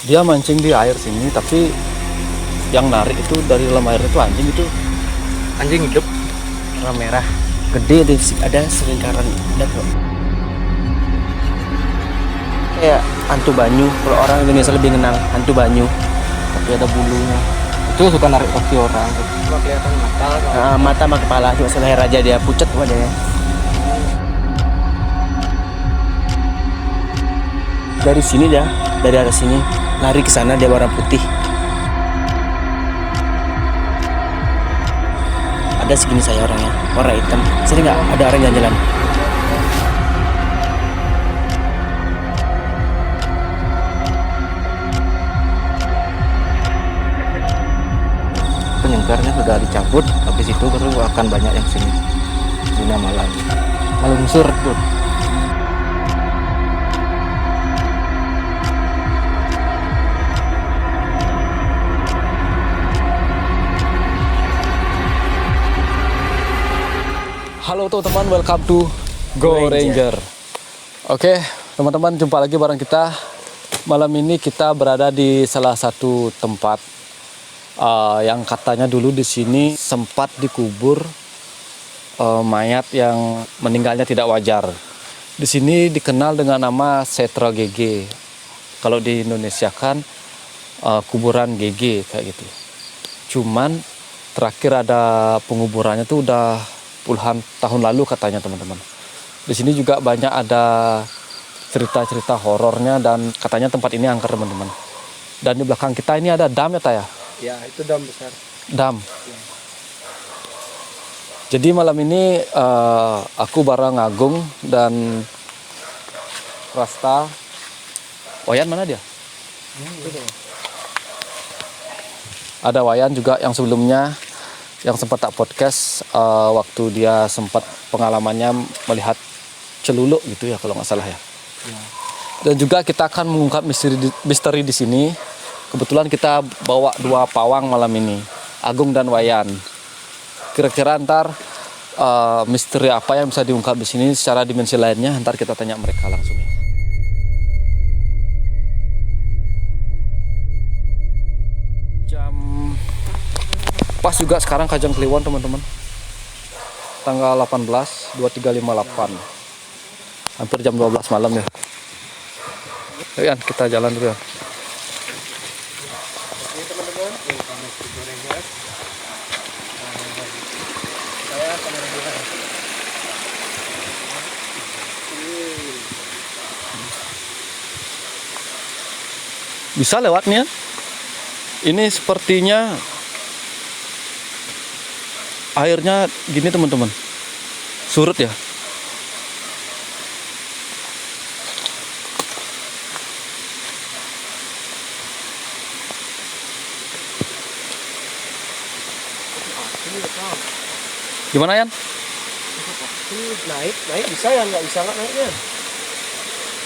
Dia mancing di air sini, tapi yang narik itu dari dalam air itu anjing itu. Anjing hidup. Warna merah. Gede deh, ada selingkaran. Lihat kok. Kayak hantu banyu. Kalau orang Indonesia lebih kenal hantu banyu. Tapi ada bulunya. Itu suka narik kaki orang. Cuma kelihatan mata. Mata sama kepala, cuma leher aja dia pucat wadahnya. Dari sini dah, dari arah sini lari ke sana dia warna putih. Ada segini saya orangnya, warna hitam. Sini nggak ada orang jalan-jalan. Penyengkarnya sudah dicabut, habis itu baru akan banyak yang sini. Zina malam. Malungsur tuh. Halo teman-teman, welcome to Go Ranger. Oke, teman-teman, jumpa lagi bareng kita. Malam ini kita berada di salah satu tempat yang katanya dulu di sini sempat dikubur mayat yang meninggalnya tidak wajar. Di sini dikenal dengan nama Setra GG. Kalau di Indonesia kan kuburan GG kayak gitu. Cuman terakhir ada penguburannya tuh udah puluhan tahun lalu katanya teman-teman. Di sini juga banyak ada cerita-cerita horornya dan katanya tempat ini angker teman-teman. Dan di belakang kita ini ada dam ya Taya? Ya, itu dam besar. Dam. Ya. Jadi malam ini aku bareng Agung dan Rasta. Wayan mana dia? Ada Wayan juga yang sebelumnya yang sempat tak podcast waktu dia sempat pengalamannya melihat celuluk gitu ya kalau nggak salah ya. Dan juga kita akan mengungkap misteri di sini. Kebetulan kita bawa dua pawang malam ini, Agung dan Wayan. Kira-kira ntar misteri apa yang bisa diungkap di sini secara dimensi lainnya, ntar kita tanya mereka langsung ya. Jam pas juga sekarang Kajang Kliwon teman-teman. Tanggal 18 2358. Hampir jam 12 malam ya. Ayo kita jalan dulu ya. Oke teman-teman, welcome to Go Ranger. Saya akan menunjukkan. Bisa lewatnya. Ini sepertinya airnya gini teman-teman, surut ya. Gimana Yan? Naik bisa ya, nggak bisa nggak naiknya.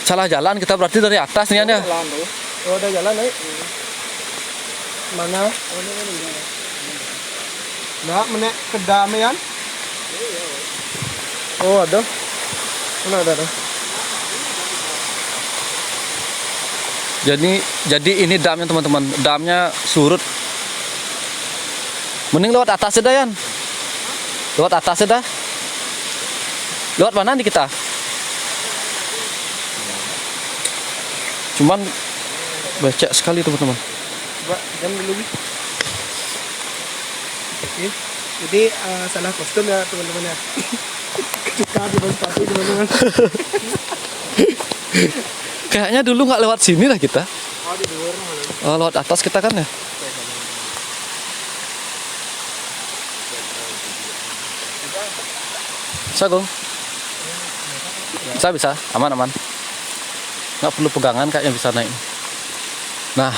Salah jalan kita berarti dari atas nih Yan ya. Jalan tuh. Oh, ada jalan naik. Mana? Oh, ini. Nah, menek kedamaian. Oh, ada. Mana ada? Jadi ini damnya teman-teman. Damnya surut. Mending lewat atas aja Yan. Lewat atas aja. Lewat mana nih kita? Cuman becek sekali teman-teman. Coba jam dulu. Oke. Jadi salah kostum ya teman-teman ya. Kita di sepatu teman-teman. Kayaknya dulu nggak lewat sini lah kita. Oh, di luar. Lewat atas kita kan ya. Bisa Gong? Bisa, aman. Nggak perlu pegangan kayaknya bisa naik. Nah,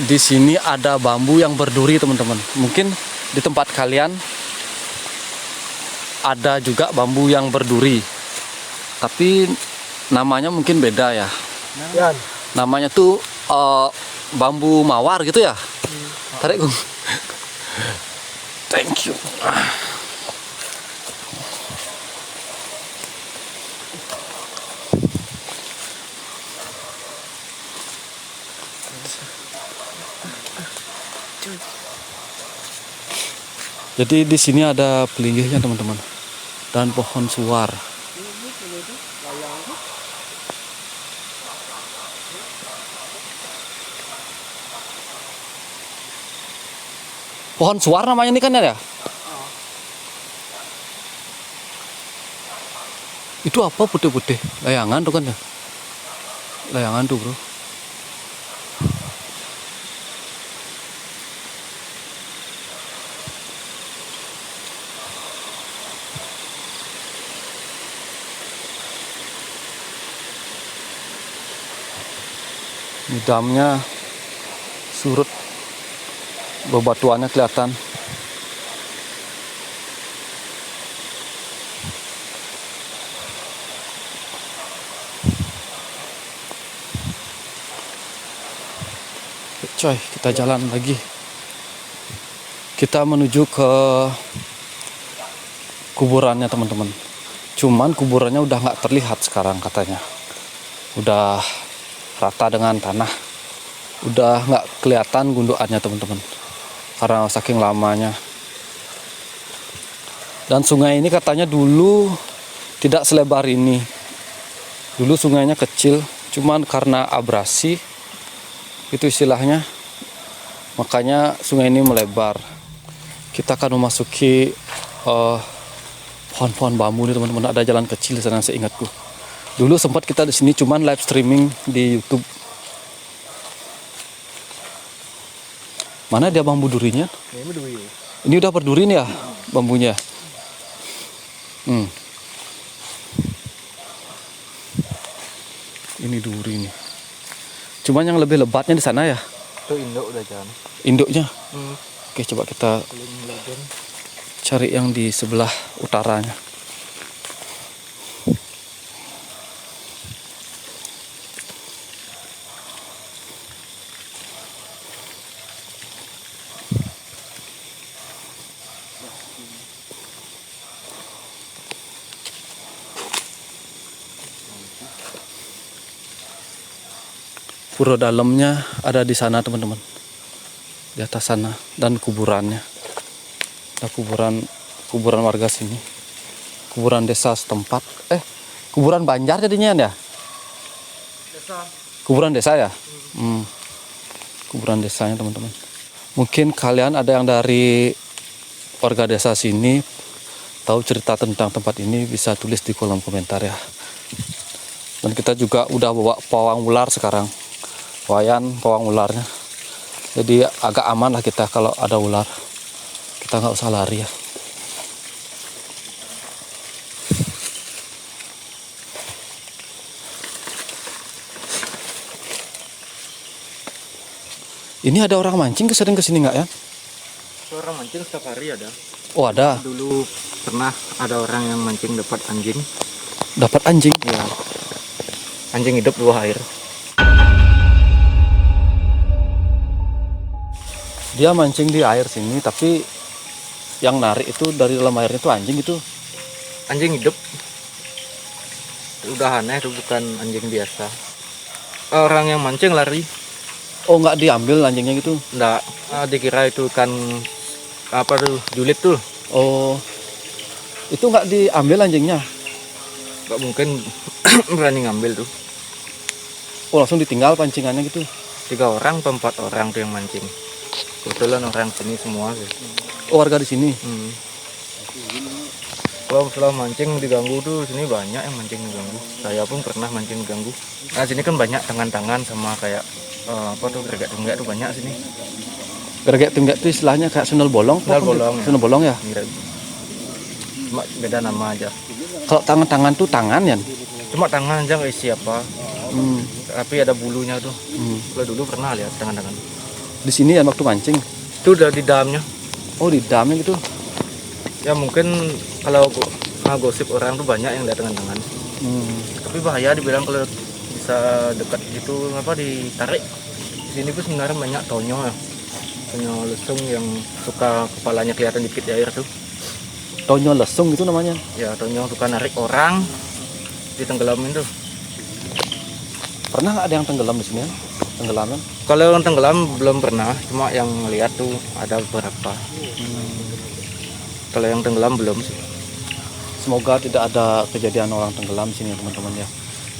di sini ada bambu yang berduri teman-teman. Mungkin di tempat kalian ada juga bambu yang berduri. Tapi namanya mungkin beda ya. Namanya tuh bambu mawar gitu ya. Tarik Gong. Thank you. Jadi di sini ada pelinggihnya teman-teman, dan pohon suar. Pohon suar namanya ini kan ya? Itu apa putih-putih? Layangan tuh kan ya? Layangan tuh bro. Ini damnya surut, bebatuannya kelihatan. Coy, kita jalan lagi. Kita menuju ke kuburannya teman-teman. Cuman kuburannya udah nggak terlihat sekarang katanya. Udah rata dengan tanah, udah nggak kelihatan gundukannya teman-teman, karena saking lamanya. Dan sungai ini katanya dulu tidak selebar ini, dulu sungainya kecil, cuman karena abrasi itu istilahnya, makanya sungai ini melebar. Kita akan memasuki pohon-pohon bambu nih teman-teman. Ada jalan kecil di sana seingatku. Dulu sempat kita di sini cuman live streaming di YouTube. Mana dia bambu durinya? Ini udah berduri nih ya bambunya. Ini duri nih. Cuman yang lebih lebatnya di sana ya. Itu induk udah jalan. Induknya. Oke, coba kita cari yang di sebelah utaranya. Pura dalamnya ada di sana teman-teman, di atas sana, dan kuburannya. Ada kuburan warga sini, kuburan desa setempat. Kuburan Banjar jadinya ya? Kuburan desa ya? Kuburan desanya teman-teman. Mungkin kalian ada yang dari warga desa sini tahu cerita tentang tempat ini, bisa tulis di kolom komentar ya. Dan kita juga udah bawa pawang ular sekarang. Pawang ularnya, jadi agak aman lah kita kalau ada ular, kita nggak usah lari ya. Ini ada orang mancing sering kesini nggak ya? Orang mancing setiap hari ada. Oh ada. Dulu pernah ada orang yang mancing dapat anjing. Dapat anjing? Ya. Anjing hidup 2 air. Dia mancing di air sini, tapi yang narik itu dari dalam airnya itu anjing itu. Anjing hidup. Udah aneh, itu bukan anjing biasa. Orang yang mancing lari. Oh nggak diambil anjingnya gitu? Nggak, dikira itu kan apa tuh, julid tuh. Oh, itu nggak diambil anjingnya? Nggak mungkin berani ngambil tuh. Oh langsung ditinggal pancingannya gitu? 3 orang atau 4 orang tuh yang mancing. Kebetulan orang sini semua sih. Oh warga di sini? Kalau setelah mancing diganggu tuh, sini banyak yang mancing diganggu. Saya pun pernah mancing diganggu. Nah sini kan banyak tangan-tangan sama kayak apa tuh, gergak-tunggak tuh banyak sini. Gergak-tunggak itu istilahnya kayak sundel bolong? Sundel bolong ya. Sundel bolong ya? Cuma beda nama aja. Kalau tangan-tangan tuh tangan ya? Cuma tangan aja nggak isi apa. Tapi ada bulunya tuh. Kalau dulu pernah lihat tangan-tangan. Di sini ya waktu mancing? Itu udah di damnya. Oh di damnya gitu? Ya mungkin kalau gosip orang tuh banyak yang lihat tangan-tangan. Tapi bahaya dibilang kalau bisa dekat gitu, apa ditarik. Di sini pun sebenarnya banyak tonyo ya. Tonyo lesung yang suka kepalanya kelihatan dikit di air tuh. Tonyo lesung gitu namanya? Ya tonyo suka narik orang, ditenggelamin tuh. Pernah nggak ada yang tenggelam di sini? tenggelaman? Kalau yang tenggelam belum pernah, cuma yang lihat tuh ada beberapa. Kalau yang tenggelam belum sih. Semoga tidak ada kejadian orang tenggelam sini teman-teman ya.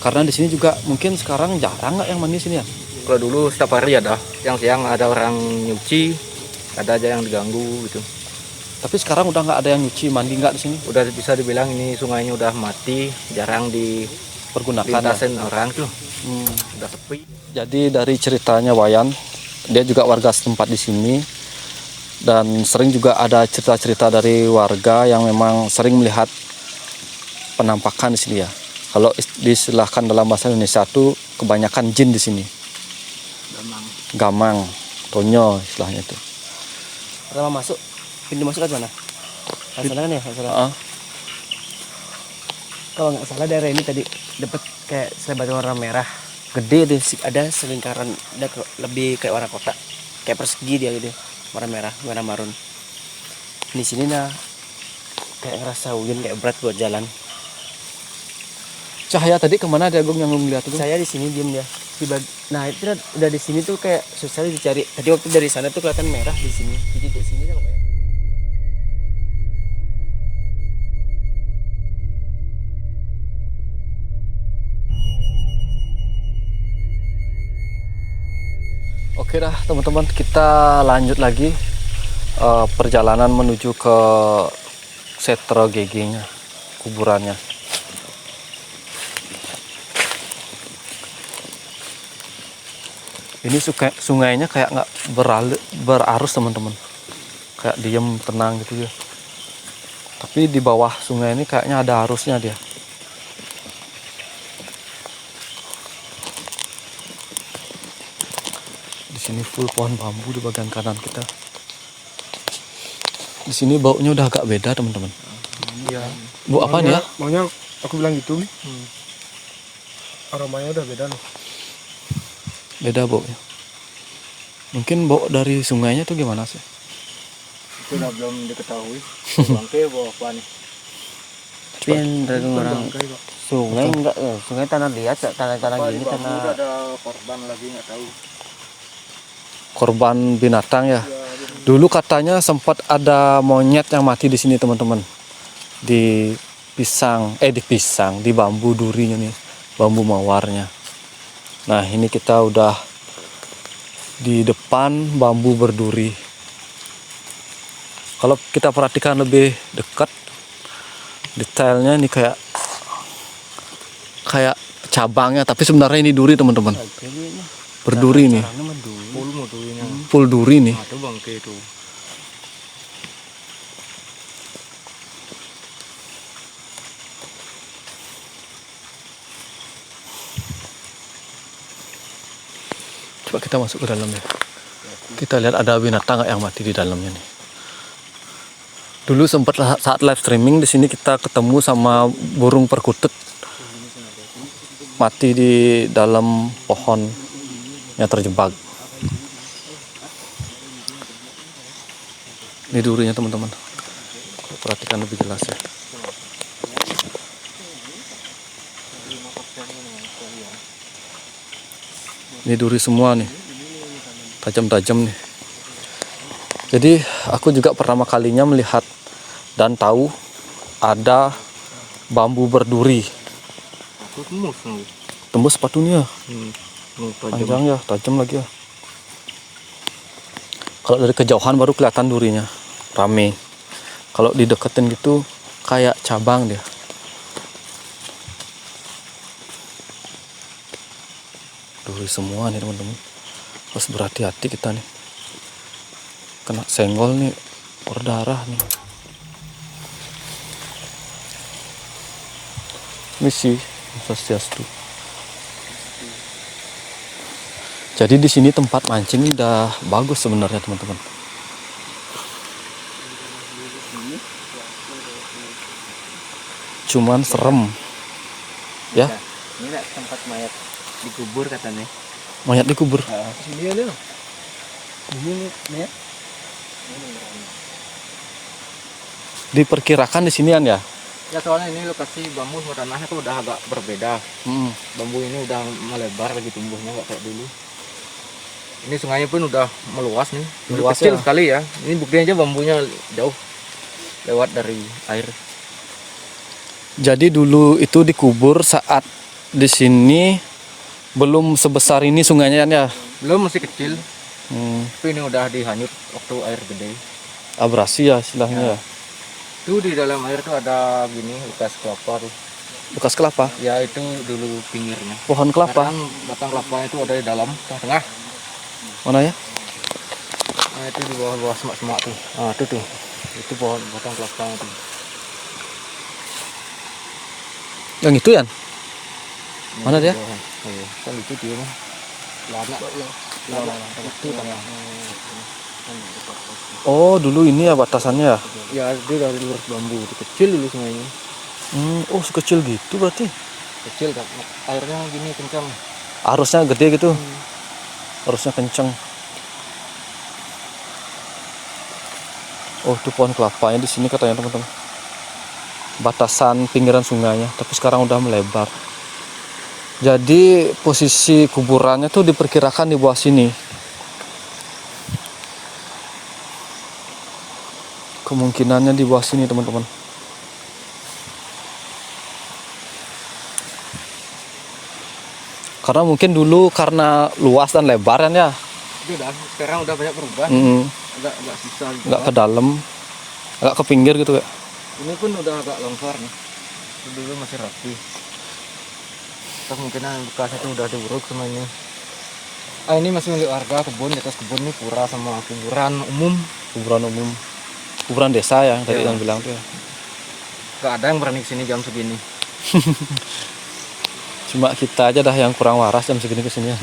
Karena di sini juga mungkin sekarang jarang nggak yang mandi sini ya. Kalau dulu setiap hari ada, yang siang ada orang nyuci, ada aja yang diganggu gitu. Tapi sekarang udah nggak ada yang nyuci mandi nggak di sini. Udah bisa dibilang ini sungainya udah mati, jarang Pergunakan ya. dilintasin orang tuh, udah sepi. Jadi dari ceritanya Wayan, dia juga warga setempat di sini dan sering juga ada cerita-cerita dari warga yang memang sering melihat penampakan di sini ya. Kalau disilahkan dalam bahasa Indonesia tuh kebanyakan jin di sini. Gamang, tonyo istilahnya itu. Pertama masuk, pintu masuk kan mana? Salah kan ya? Salah. Kalau nggak salah daerah ini tadi dapat kayak selebar warna merah, gede deh, ada selingkaran, ada lebih kayak warna kotak, kayak persegi dia gitu, warna merah, warna marun. Di sini nah kayak ngerasa hujan, kayak berat buat jalan. Cahaya tadi kemana dia Agung yang lu lihat itu? Saya di sini diem dia. Nah itu udah di sini tuh kayak susah dicari. Tadi waktu dari sana tuh kelihatan merah di sini. Di titik sini kan pokoknya. Oke dah teman-teman, kita lanjut lagi perjalanan menuju ke Setro GG-nya, kuburannya. Ini sungainya kayak nggak berarus teman-teman, kayak diem tenang gitu ya. Tapi di bawah sungai ini kayaknya ada arusnya dia. Di sini full pohon bambu di bagian kanan kita. Di sini baunya udah agak beda teman-teman. Iya. Bu apa nih ya? Maunya aku bilang gitu nih. Aromanya udah beda nih. Beda baunya. Mungkin bau dari sungainya tuh gimana sih? Itu udah belum diketahui. Bangke bawa apa nih? Tapi yang dari orang sungai enggak, sungai tanah liat, tanah-tanah gini, tanah. Udah ada korban lagi nggak tahu. Korban binatang ya. Dulu katanya sempat ada monyet yang mati di sini teman-teman. Di pisang, di bambu durinya nih, bambu mawarnya. Nah ini kita udah di depan bambu berduri. Kalau kita perhatikan lebih dekat, detailnya ini kayak cabangnya, tapi sebenarnya ini duri teman-teman. Berduri nih, full duri nih. Itu bangke itu. Coba kita masuk ke dalam ya. Kita lihat ada binatang yang mati di dalamnya nih. Dulu sempat saat live streaming di sini kita ketemu sama burung perkutut mati di dalam pohon yang terjebak. Ini durinya teman-teman. Perhatikan lebih jelas ya. Ini duri semua nih, tajam-tajam nih. Jadi aku juga pertama kalinya melihat dan tahu ada bambu berduri. Itu tembus. Tembus sepatunya. Tajam. Panjang ya, tajam lagi ya. Kalau dari kejauhan baru kelihatan durinya, rame. Kalau dideketin gitu kayak cabang dia. Duri semua nih teman-teman. Harus berhati-hati kita nih. Kena senggol nih, berdarah nih. Misi Swastiastu. Jadi di sini tempat mancing udah bagus sebenarnya teman-teman. Cuman serem. Ya, Ini tempat mayat dikubur katanya. mayat dikubur. Sini ada. Ini nih. Diperkirakan di sinian ya. Ya soalnya ini lokasi bambu sama tanahnya kan udah agak berbeda. Bambu ini udah melebar lagi tumbuhnya nggak kayak dulu. Ini sungainya pun udah meluas nih. Meluas Kecil ya? sekali ya. Ini buktinya aja bambunya jauh lewat dari air. Jadi dulu itu dikubur saat di sini belum sebesar ini sungainya kan ya. Belum, masih kecil. Hmm, Tapi ini udah dihanyut waktu air gede. abrasi ya istilahnya ya. Tuh di dalam air tuh ada gini bekas kelapa tuh. Bekas kelapa, Ya itu dulu pinggirnya. pohon kelapa. Sekarang batang kelapa itu ada di dalam tengah. Mana ya? Nah itu di bawah-bawah semak-semak tuh. Nah itu tuh. Itu pohon batang kelapa tuh. Yang itu ya? Mana dia? Oh, iya. Kan itu dia mah. Lama. Itu tengah. Oh, dulu ini ya batasannya ya. Ya dia dari luar bambu. Itu kecil dulu sungainya. Oh sekecil gitu berarti. Kecil kan. Airnya gini kencang. Arusnya gede gitu. Arusnya kenceng. Oh, itu pohon kelapanya di sini katanya teman-teman. Batasan pinggiran sungainya, tapi sekarang udah melebar. Jadi posisi kuburannya tuh diperkirakan di bawah sini. Kemungkinannya di bawah sini teman-teman. Karena mungkin dulu karena luas dan lebar kan ya. Itu udah. Sekarang udah banyak berubah. Agak susah. Nggak ke dalam, agak ke pinggir gitu kayak. Ini pun udah agak longgar nih. Itu dulu masih rapi. Kemungkinan bekas itu udah diuruk sama ini. Ini masih milik warga, kebun di atas kebun nih pura sama kuburan umum. Kuburan umum, kuburan desa ya tadi Iya. yang bilang tuh ya. Gak ada yang berani kesini jam segini. Cuma kita aja dah yang kurang waras jam segini kesinian.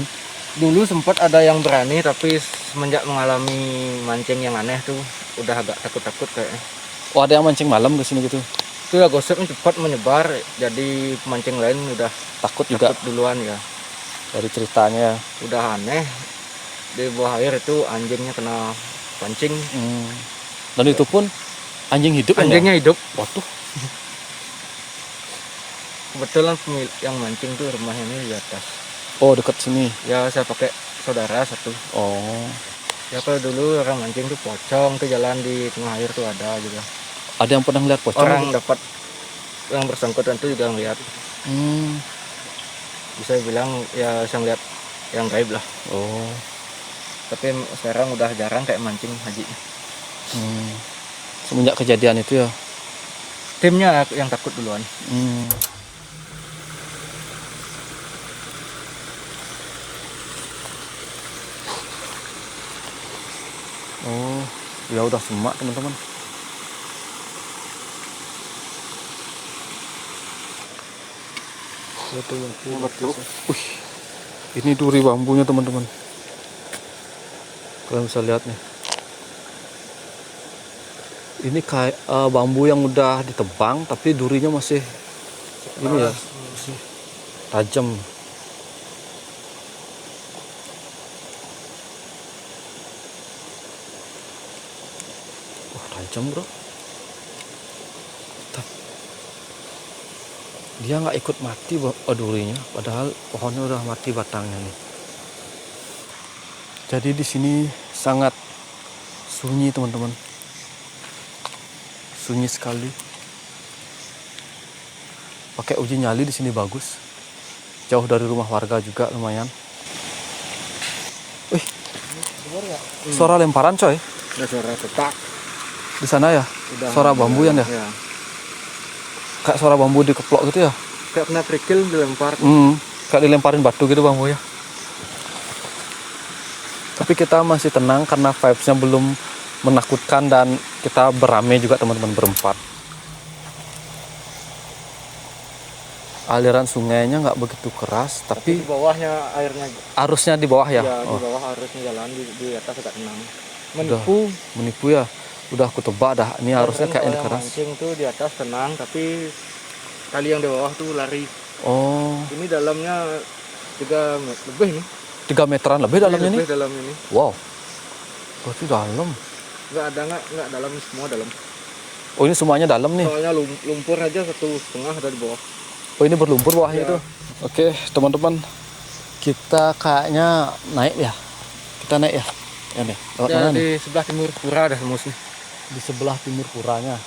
Dulu sempat ada yang berani, tapi semenjak mengalami mancing yang aneh tuh udah agak takut-takut kayaknya. Oh, ada yang mancing malam kesini gitu. Itu ya gosipnya cepat menyebar, jadi pemancing lain udah Takut juga takut duluan ya. dari ceritanya. Udah aneh, di bawah air itu anjingnya kena pancing. Dan itu pun anjing hidup kan ya? Anjingnya hidup. Waduh. Kebetulan pemilik yang mancing tuh rumahnya ini di atas. Oh, dekat sini. Ya saya pakai saudara satu. Oh, Ya kalau dulu orang mancing tuh pocong tuh jalan di tengah air tuh ada juga. ada yang pernah lihat pocong? Orang dapat yang bersangkutan tuh juga ngeliat. Hmm. Bisa bilang ya saya ngeliat yang gaib lah. Oh. Tapi sekarang udah jarang kayak mancing haji. Semenjak kejadian itu ya. Timnya yang takut duluan. Oh, ya udah semak teman-teman. Wih, ini duri bambunya teman-teman. Kalian bisa lihat nih. Ini kayak bambu yang udah ditebang, tapi durinya masih ini ya, masih tajam. Wah, tajam bro. Dia nggak ikut mati durinya, padahal pohonnya udah mati batangnya nih. Jadi di sini sangat sunyi teman-teman, sunyi sekali. Pakai uji nyali di sini bagus, jauh dari rumah warga juga lumayan. Wih, suara lemparan coy. Ada suara petak. Di sana ya, Udah suara bambu ya. Ya. Kayak suara bambu dikeplok gitu ya. Kayak kena kerikil dilempar. Kayak dilemparin batu gitu bambu ya. Tapi kita masih tenang karena vibes-nya belum menakutkan dan kita beramai juga teman-teman berempat. Aliran sungainya nggak begitu keras, Di tapi bawahnya airnya. arusnya di bawah ya. Ya, di Oh, bawah harusnya jalan di atas agak tenang. Udah. Menipu. menipu ya. Udah aku tebak dah. Ini harusnya kayak ini Kalau yang keras. mancing tuh di atas tenang, tapi tali yang di bawah tuh lari. Oh, Ini dalamnya 3 meter lebih nih. 3 meteran lebih dalamnya nih. Lebih dalam ini. Wow. Berarti dalam. Nggak dalam, semua dalam. Oh, ini semuanya dalam nih. Soalnya lumpur aja 1,5 ada di bawah. Oh, ini berlumpur bawahnya Ya. itu. Oke, teman-teman. Kita kayaknya naik ya. kita naik ya. Ya nih. Lewat Ya, mana nih? di sebelah timur pura ada mus nih. Di sebelah timur puranya.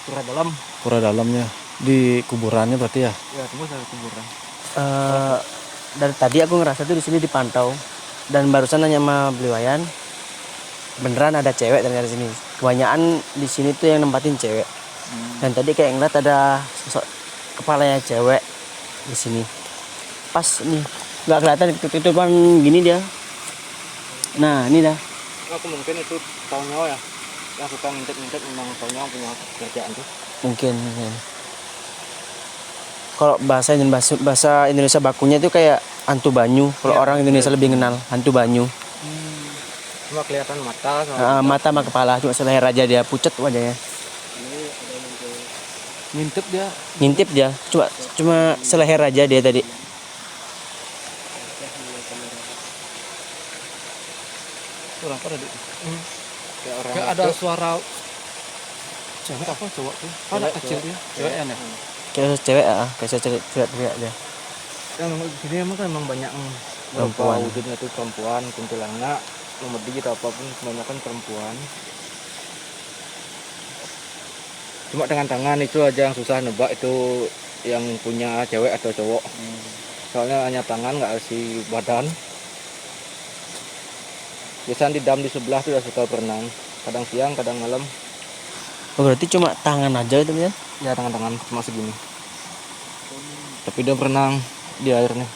Pura dalam. Pura dalamnya. Di kuburannya berarti ya. Ya, tembus ada kuburan. Dari tadi aku ngerasa tuh di sini dipantau, dan barusan nanya sama Beliwayan, beneran ada cewek ternyata di sini. Kebanyakan di sini tuh yang nempatin cewek. Dan tadi kayak ngeliat ada sosok kepalanya cewek di sini. Pas nih, nggak kelihatan ketutupan gini dia. Nah ini dah. Aku mungkin itu taunya ya. Yang suka ngintip-ngintip memang taunya punya kerjaan tuh. Mungkin. Kalau bahasa Indonesia bakunya itu kayak hantu banyu. Kalau orang Indonesia lebih kenal hantu banyu. Cuma kelihatan mata sama Mata sama kepala, cuma seleher aja dia, pucet wajahnya. Ngintip dia. Ngintip dia, cuma seleher aja dia tadi. Suara apa tadi? kayak orang Kayak ada itu. suara cewek apa cowok tuh? Anak kecil dia. Cewek ya. Kayak cewek kayak cewek teriak dia. Yang di sini emang kan memang banyak Perempuan. wujudnya tuh perempuan, kuntilanak, memedi atau apapun kebanyakan perempuan. Cuma dengan tangan itu aja yang susah nebak itu yang punya cewek atau cowok. Soalnya hanya tangan nggak kasih badan. Biasanya di dam di sebelah tuh udah suka berenang. Kadang siang, kadang malam. Oh, berarti cuma tangan aja itu ya? Ya tangan-tangan cuma segini. Tapi dia berenang di air nih.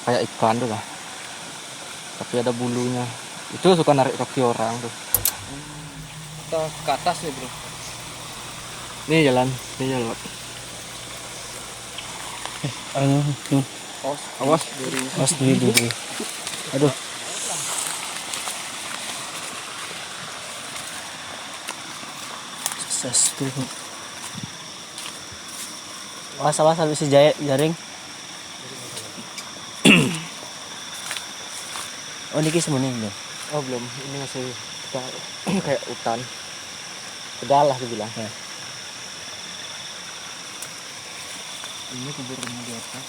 Kayak ikan tuh lah. Tapi ada bulunya. Itu suka narik kaki orang tuh. Kita ke atas nih bro. Nih jalan, ini jalan. Awas. Mas dulu. Aduh. Sukses tuh. Awas habis si jaring. Oh, ini semuanya belum. Oh belum, ini masih kayak hutan. Tegal lah dibilang. Ya. Ini kuburannya di atas.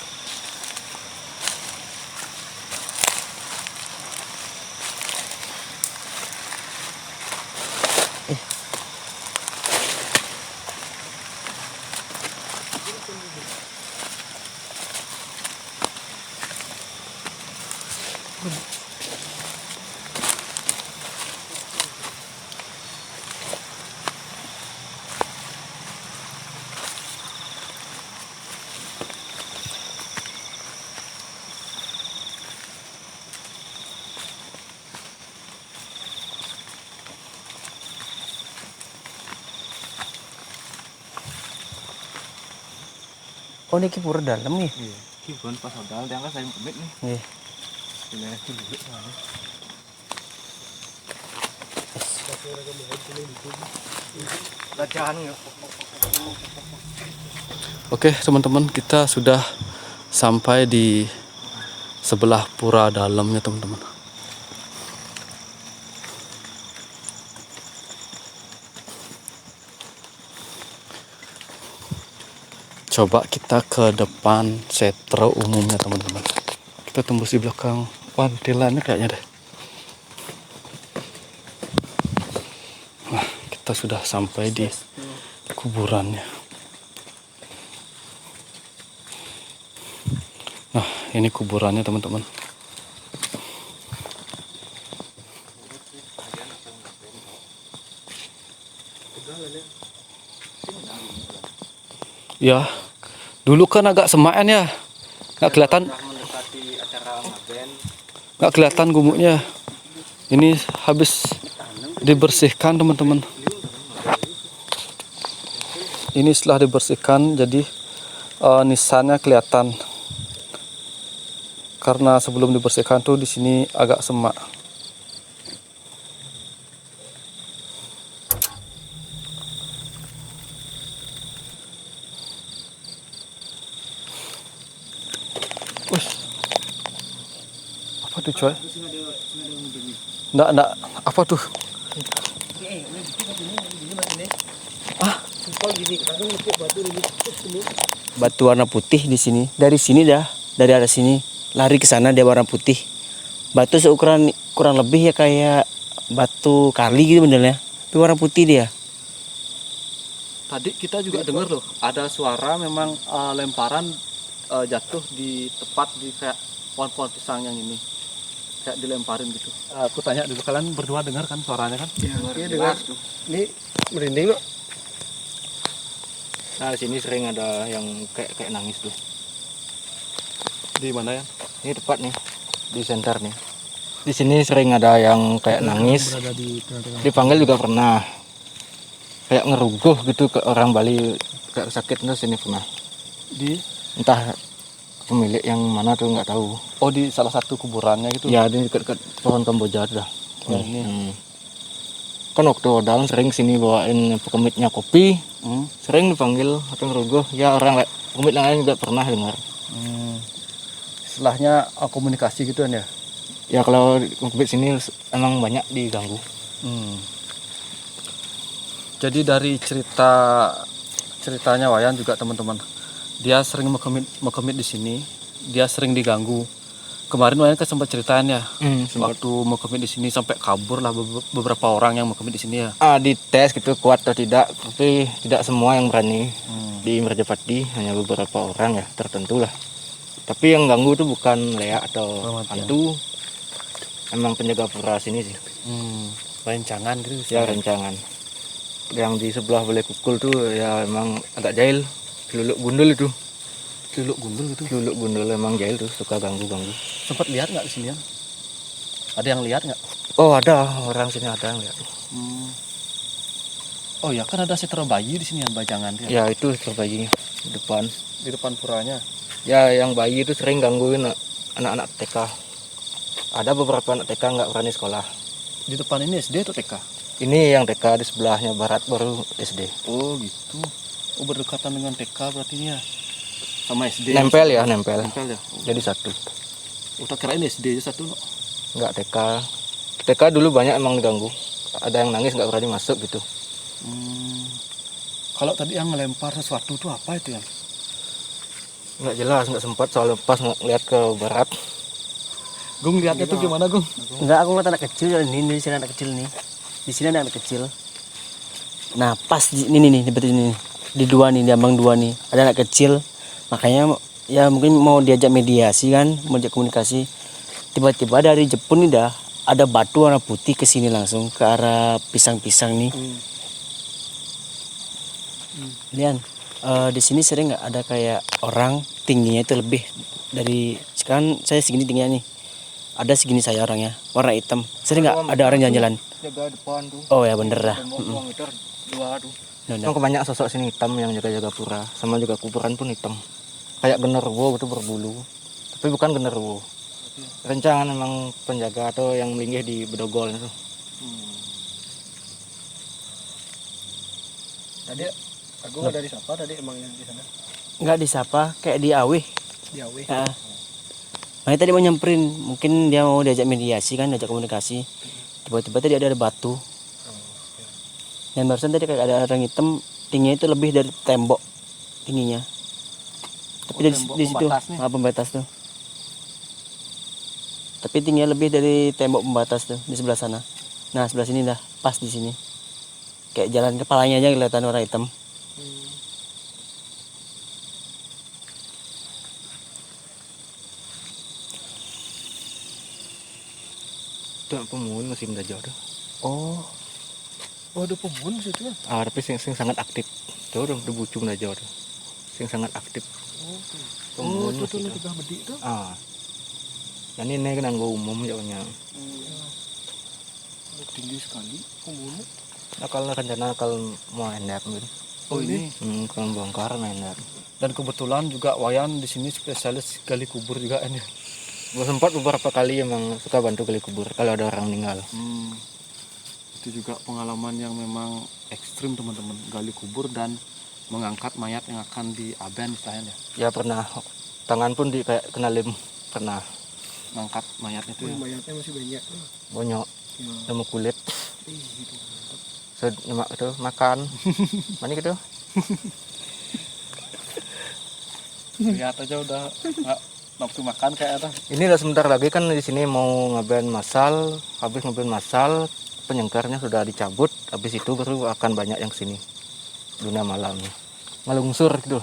Oh, ini pura dalam nih. Iya. Bukan pas modal, dia kan saya kemit nih. Nih. Wilayah dulu soalnya. Bacaan ya. Oke teman-teman, kita sudah sampai di sebelah pura dalamnya teman-teman. Coba kita ke depan setro umumnya teman-teman. Kita tembus di belakang pantilannya kayaknya deh. Nah, kita sudah sampai di kuburannya. Nah, ini kuburannya teman-teman. Ya, dulu kan agak semayan ya, nggak kelihatan, Mendekati acara ngaben. nggak kelihatan gumuknya. Ini habis dibersihkan teman-teman. Ini setelah dibersihkan, jadi nisannya kelihatan. Karena sebelum dibersihkan tuh di sini agak semak. Apa tuh coy? Nggak, apa tuh? Batu warna putih di sini. Dari sini dah, dari arah sini lari ke sana dia warna putih. Batu seukuran kurang lebih ya kayak batu kali gitu benernya. Tapi warna putih dia. Tadi kita juga dengar loh, ada suara memang lemparan jatuh di tepat di kayak pohon-pohon pisang yang ini. Kayak dilemparin gitu. Aku tanya dulu, kalian berdua dengar kan suaranya kan? Iya dengar. Ini merinding loh. Nah, di sini sering ada yang kayak nangis tuh. Di mana ya? Ini tepat nih, di center nih. Di sini sering ada yang kayak nangis. Berada di tengah-tengah. Dipanggil juga pernah. Kayak ngeruguh gitu ke orang Bali, kayak sakit tuh sini pernah. Di Entah pemilik yang mana tuh nggak tahu. Oh, di salah satu kuburannya gitu. Ya di dekat pohon Kamboja dah. Oh, ini. Kan waktu dalam sering sini bawain pekemitnya kopi, Hmm. sering dipanggil atau ngeruguh. Ya orang pekemit lain juga pernah dengar. Istilahnya komunikasi gitu kan ya. Ya kalau pekemit sini emang banyak diganggu. Jadi dari ceritanya Wayan juga teman-teman, dia sering mekemit di sini, dia sering diganggu. Kemarin Wayan kan sempat ceritain ya, waktu mekemit di sini sampai kabur lah beberapa orang yang mekemit di sini ya. Di tes gitu kuat atau tidak, tapi tidak semua yang berani. Di Merjapati hanya beberapa orang ya tertentu lah. Tapi yang ganggu itu bukan leak atau hantu, emang penjaga pura sini sih. Rencangan gitu. Ya rencangan. Yang di sebelah boleh kukul tuh ya emang agak jahil, luluk gundul itu. Luluk gundul gitu. Luluk gundul emang jahil tuh, suka ganggu. Sempat lihat nggak di sini ya? Ada yang lihat nggak? Oh ada, orang sini ada yang lihat. Oh ya, kan ada setra bayi di sini ya, bajangan dia. Ya itu terbaginya di depan. Di depan puranya. Ya yang bayi itu sering gangguin anak-anak TK. Ada beberapa anak TK nggak berani sekolah. Di depan ini SD atau TK? Ini yang TK, di sebelahnya barat baru SD. Oh gitu. Oh, berdekatan dengan TK berarti ya. Sama SD. Nempel ya, nempel. Nempel ya. Jadi satu. Udah kirain SD aja satu. Nggak TK. TK dulu banyak emang diganggu. Ada yang nangis nggak berani masuk gitu. Kalau tadi yang ngelempar sesuatu itu apa itu ya? Nggak jelas, nggak sempat soalnya pas ngeliat ke barat. Gung lihatnya tuh gimana Gung? Enggak, aku ngeliat anak kecil ini di sini anak kecil nih. Di sini ada anak kecil. Nah, pas di ini nih, di betul ini. Di dua nih, di ambang dua nih. Ada anak kecil. Makanya ya mungkin mau diajak mediasi kan, mau diajak komunikasi. Tiba-tiba dari Jepun nih dah ada batu warna putih ke sini langsung ke arah pisang-pisang nih. Lian, di sini sering nggak ada kayak orang tingginya itu lebih dari sekarang saya segini tingginya nih. Ada segini saya orangnya, warna hitam. Sering nggak ada orang jalan-jalan? Jaga depan tuh. Oh ya bener dah. 2 meter 2 tuh. Nah, Emang kebanyakan sosok sini hitam yang jaga-jaga pura. Sama juga kuburan pun hitam. Kayak genderuwo gitu berbulu. Tapi bukan genderuwo. Rencangan emang penjaga atau yang melinggih di bedogol itu. Tadi aku ada di siapa tadi emang yang di sana? nggak disapa, kayak di awih. Di Awe. Makanya tadi mau nyamperin, mungkin dia mau diajak mediasi kan, diajak komunikasi. Tiba-tiba tadi ada batu. Dan barusan tadi kayak ada orang hitam, tingginya itu lebih dari tembok tingginya. Tapi di situ pembatas tuh. Tapi tingginya lebih dari tembok pembatas tuh di sebelah sana. Nah sebelah sini dah, pas di sini. Kayak jalan kepalanya aja kelihatan orang hitam. Itu pemuhun musim dajjal tuh. Oh, Oh ada pemun di situ kan? Tapi sing sangat aktif. Tuh udah bucung dajjal tuh. Sing sangat aktif. Oh itu musim tuh lebih bedi tuh. Yang ini kan anggo umum jauhnya. Tinggi sekali pemun. Nakal rencana kalau mau endap gitu. Oh ini. Kalau bongkar endap. Dan kebetulan juga Wayan di sini spesialis gali kubur juga kan ya. Gue sempat beberapa kali emang suka bantu gali kubur kalau ada orang meninggal. Itu juga pengalaman yang memang ekstrim teman-teman, gali kubur dan mengangkat mayat yang akan diaben istilahnya. Ya pernah, tangan pun di kayak kena lem, pernah. Ngangkat mayatnya itu ya. Mayatnya masih banyak. Bonyok, Ya. nemu kulit, Gitu. nyemak itu makan, mana gitu. Lihat aja udah nafsu makan kayak apa? Ini udah sebentar lagi kan di sini mau ngaben masal, habis ngaben masal penyengkarnya sudah dicabut, habis itu baru akan banyak yang sini dunia malam nih, ngelungsur gitu.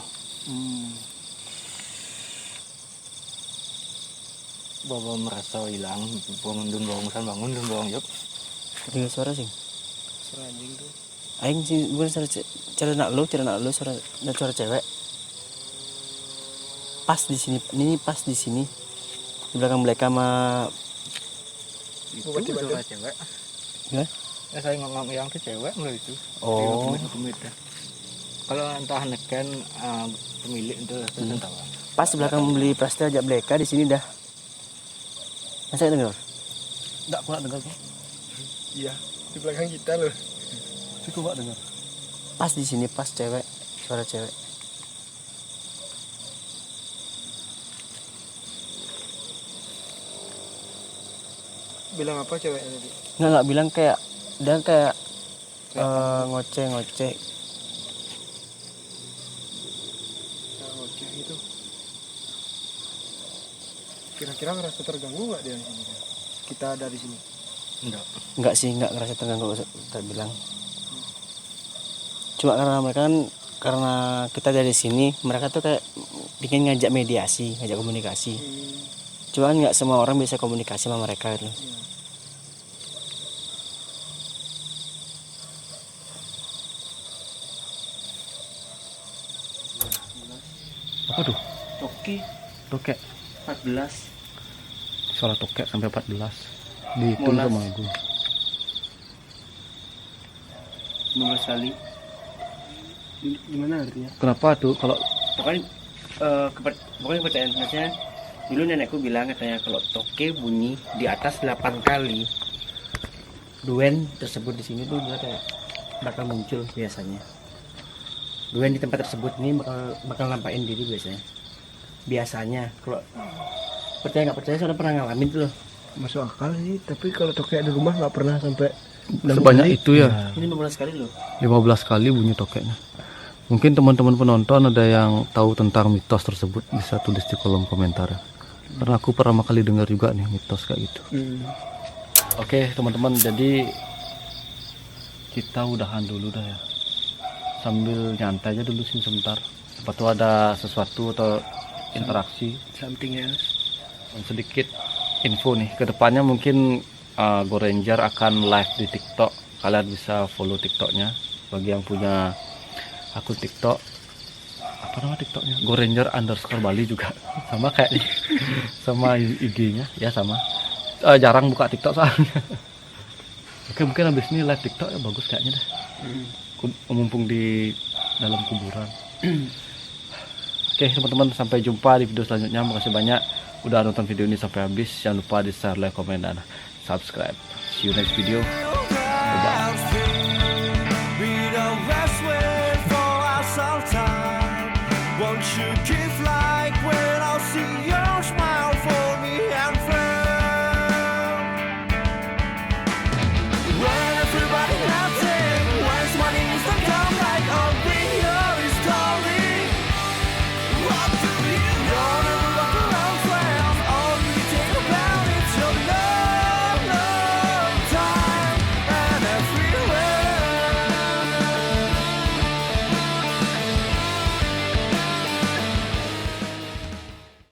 Bawa merasa hilang, bangun bangun yuk. Dengar suara sih. Suara anjing tuh. Aing sih bukan cara nak lu suara cewek. Pas di sini, ini pas di sini. Di belakang mereka sama Itu suara cewek. ya? Ya saya ngomong yang ke cewek mulai itu. Oh. Tumit. Kalau entah neken pemilik itu saya tahu. Pas di belakang beli plastik ajak mereka di sini dah. Masa dengar? Enggak, aku dengar kok. Iya, di belakang kita loh. Siku enggak dengar. Pas di sini pas cewek, suara cewek. Bilang apa ceweknya tadi? Nggak bilang kayak dia kayak ngoceh. Nah, oke itu. Kira-kira ngerasa terganggu nggak dia di sini? Kita ada di sini. Enggak sih, enggak ngerasa terganggu kita bilang. Cuma karena mereka kan karena kita dari sini, mereka tuh kayak bikin ngajak mediasi, ngajak komunikasi. Cuman nggak semua orang bisa komunikasi sama mereka gitu. Apa tuh? Toke Tokek. 14. Suara tokek sampai 14. Dihitung Molas. sama aku. 15 kali. Gimana artinya? Kenapa tuh kalau Pokoknya pokoknya kepercayaan maksudnya dulu nenekku bilang katanya kalau toke bunyi di atas 8 kali duen tersebut di sini tuh dia kayak bakal muncul biasanya. Duen di tempat tersebut ini bakal nampakin diri biasanya kalau percaya nggak percaya soalnya pernah ngalamin tuh loh. Masuk akal sih, tapi kalau tokek di rumah nggak pernah sampai sebanyak itu ya? Ini 15 kali loh. 15 kali bunyi tokeknya. Mungkin teman-teman penonton ada yang tahu tentang mitos tersebut, bisa tulis di kolom komentar. Karena aku pertama kali dengar juga nih mitos kayak gitu. Oke teman-teman, jadi kita udahan dulu dah ya. Sambil nyantai aja dulu sih sebentar. Siapa tahu ada sesuatu atau interaksi. something else. Dan sedikit info nih, kedepannya mungkin Go Ranger akan live di TikTok. Kalian bisa follow TikToknya. Bagi yang punya akun TikTok, apa nama TikToknya? Go Ranger _Bali juga. Sama kayak sama IG-nya ya sama. Jarang buka TikTok soalnya. Oke, mungkin habis ini live TikTok ya bagus kayaknya dah. Mumpung di dalam kuburan. Oke teman-teman, sampai jumpa di video selanjutnya. Makasih banyak udah nonton video ini sampai habis. Jangan lupa di share, like, komen, dan subscribe. See you next video. Bye-bye. Be the best way for us all time. Won't you keep